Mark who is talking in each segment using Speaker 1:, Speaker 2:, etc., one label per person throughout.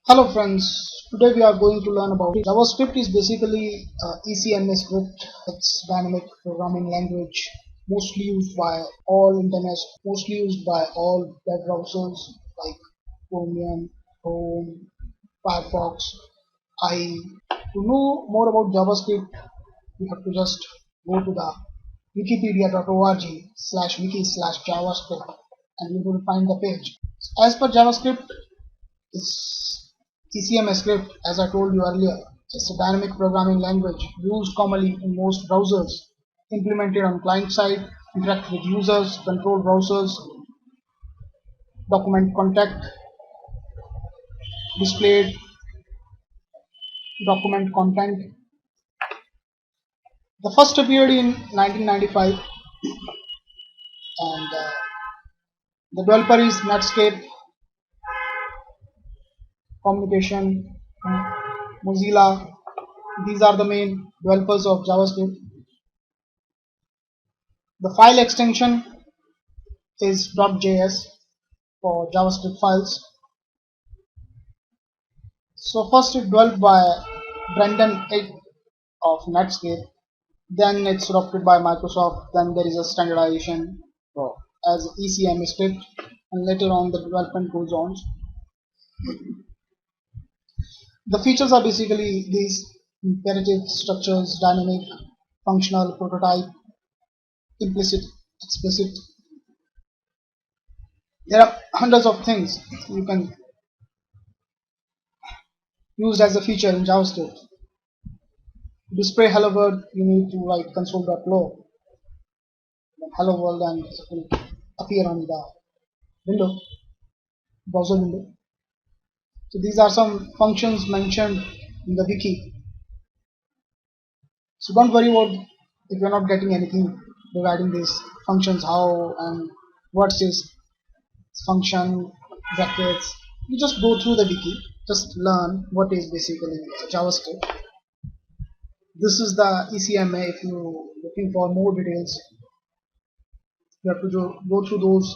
Speaker 1: Hello friends, today we are going to learn about JavaScript is basically ECMA script. It's dynamic programming language mostly used by all internet, mostly used by all web browsers like Chromium, Chrome, Firefox, IE. To know more about JavaScript, you have to just go to the wikipedia.org/wiki/JavaScript and you will find the page. As per JavaScript, it's ECMA script, as I told you earlier. It's a dynamic programming language used commonly in most browsers, implemented on client side, interact with users, control browsers, document content, displayed document content. The first appeared in 1995 and the developer is Netscape Communication, Mozilla. These are the main developers of JavaScript. The file extension is .js for JavaScript files. So first it developed by Brendan Eich of Netscape, then it's adopted by Microsoft, then there is a standardization as ECM script, and later on the development goes on. The features are basically these: imperative structures, dynamic, functional, prototype, implicit, explicit. There are hundreds of things you can use as a feature in JavaScript. To display hello world, you need to write console.log, then hello world, and it will appear on the window, browser window. So these are some functions mentioned in the wiki. So don't worry about if you're not getting anything regarding these functions, how and what's this function, brackets. You just go through the wiki, just learn what is basically JavaScript. This is the ECMA. If you're looking for more details, you have to go through those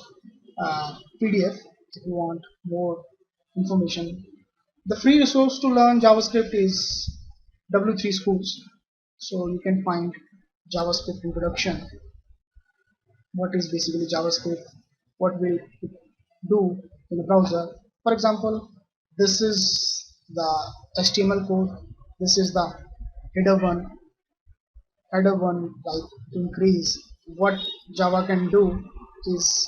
Speaker 1: PDF if you want more information. The free resource to learn JavaScript is W3 Schools. So you can find JavaScript introduction. What is basically JavaScript? What will it do in the browser? For example, this is the HTML code. This is the header one. Header one, like to increase what Java can do is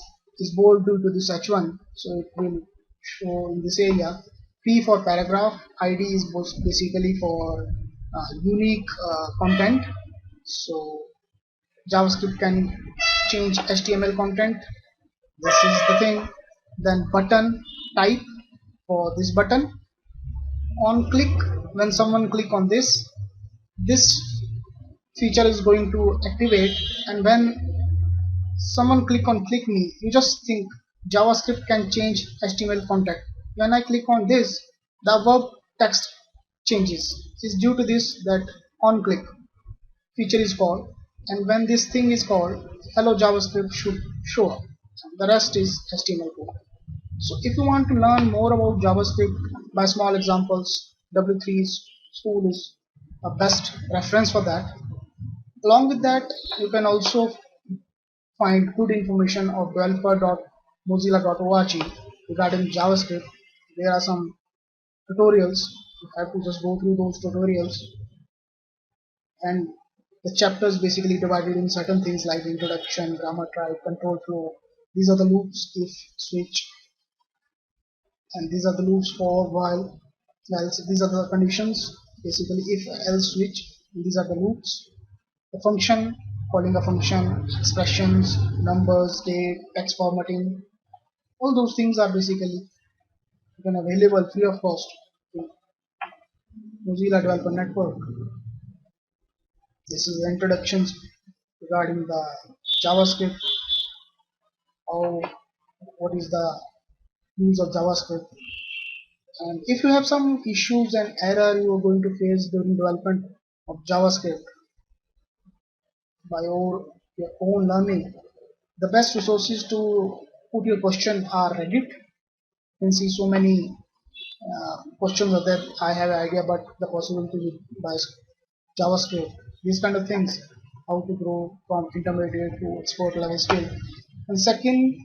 Speaker 1: bold due to this h1, so it will show in this area. P for paragraph, id is basically for unique content. So JavaScript can change HTML content. This is the thing. Then button type for this button. On click, when someone click on this feature is going to activate, and when someone click on click me, you just think JavaScript can change HTML content. When I click on this, the above text changes. It's due to this that on click feature is called, and when this thing is called, hello JavaScript should show up. The rest is HTML code. So if you want to learn more about JavaScript by small examples, W3's school is a best reference for that. Along with that, you can also find good information of developer.mozilla.org regarding JavaScript. There are some tutorials. You have to just go through those tutorials, and the chapters basically divided in certain things like introduction, grammar type, control flow. These are the loops, if, switch, and these are the loops for while, else. These are the conditions, basically if, else, switch. These are the loops. The function, calling a function, expressions, numbers, date, text formatting, all those things are basically even available free of cost to Mozilla Developer Network. This is the introductions regarding the JavaScript, how, what is the use of JavaScript, and if you have some issues and error you are going to face during development of JavaScript by your own learning, the best resources to put your question are Reddit. You can see so many questions are there. I have an idea, but the possibility by JavaScript, these kind of things, how to grow from intermediate to expert level skill. And second,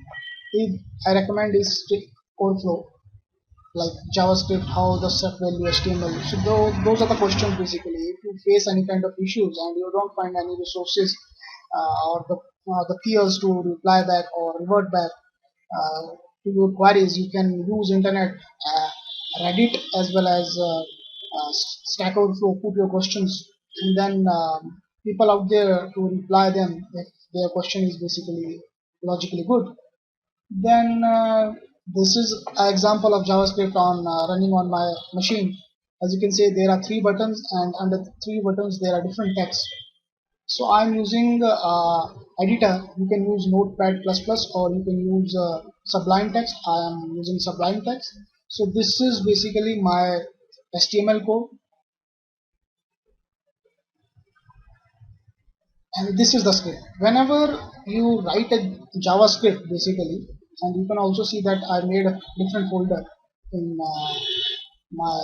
Speaker 1: if I recommend is code flow, like JavaScript, how the set value HTML. So those are the questions basically. If you face any kind of issues and you don't find any resources or the peers to reply back or revert back to your queries, you can use internet, Reddit as well as Stack Overflow. Put your questions, and then people out there to reply them if their question is basically logically good. Then this is an example of JavaScript on running on my machine. As you can see, there are three buttons, and under the three buttons there are different text. So I'm using editor. You can use Notepad++ or you can use Sublime Text. I am using Sublime Text. So this is basically my HTML code, and this is the script. Whenever you write a JavaScript basically, and you can also see that I made a different folder in my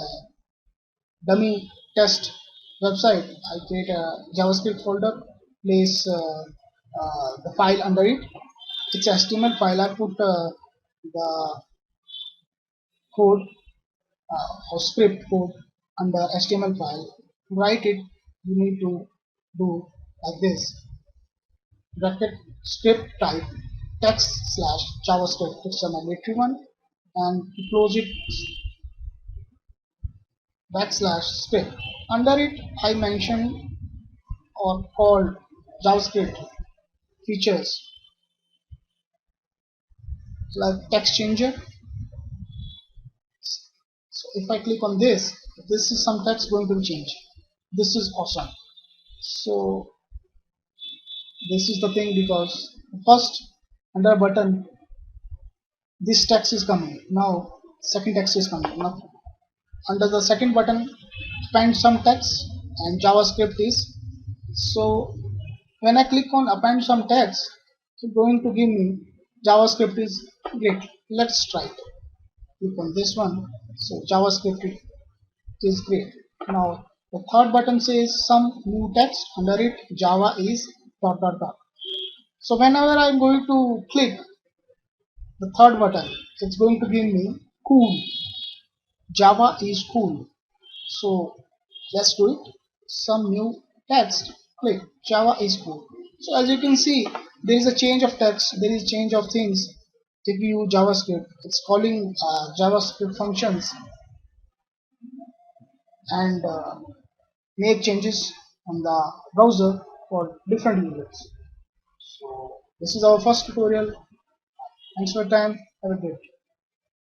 Speaker 1: dummy test website. I create a JavaScript folder, place the file under it. It's HTML file. I put the code or script code under HTML file. To write it, you need to do like this: bracket script type text slash JavaScript. It's a mandatory one, and to close it, backslash script. Under it, I mention or called JavaScript features like text changer. So if I click on this is some text going to be changed. This is awesome. So this is the thing, because first under button this text is coming. Now second text is coming. Now under the second button append some text and JavaScript is. So when I click on append some text, it's going to give me JavaScript is great. Let's try it. Click on this one. So JavaScript is great. Now the third button says some new text. Under it Java is dot dot dot. So whenever I'm going to click the third button, it's going to give me cool. Java is cool. So let's do it. Some new text. Click Java is cool. So as you can see, there is a change of text. There is change of things. If you use JavaScript, it's calling JavaScript functions and make changes on the browser for different users. So this is our first tutorial. Thanks for your time. Have a great day.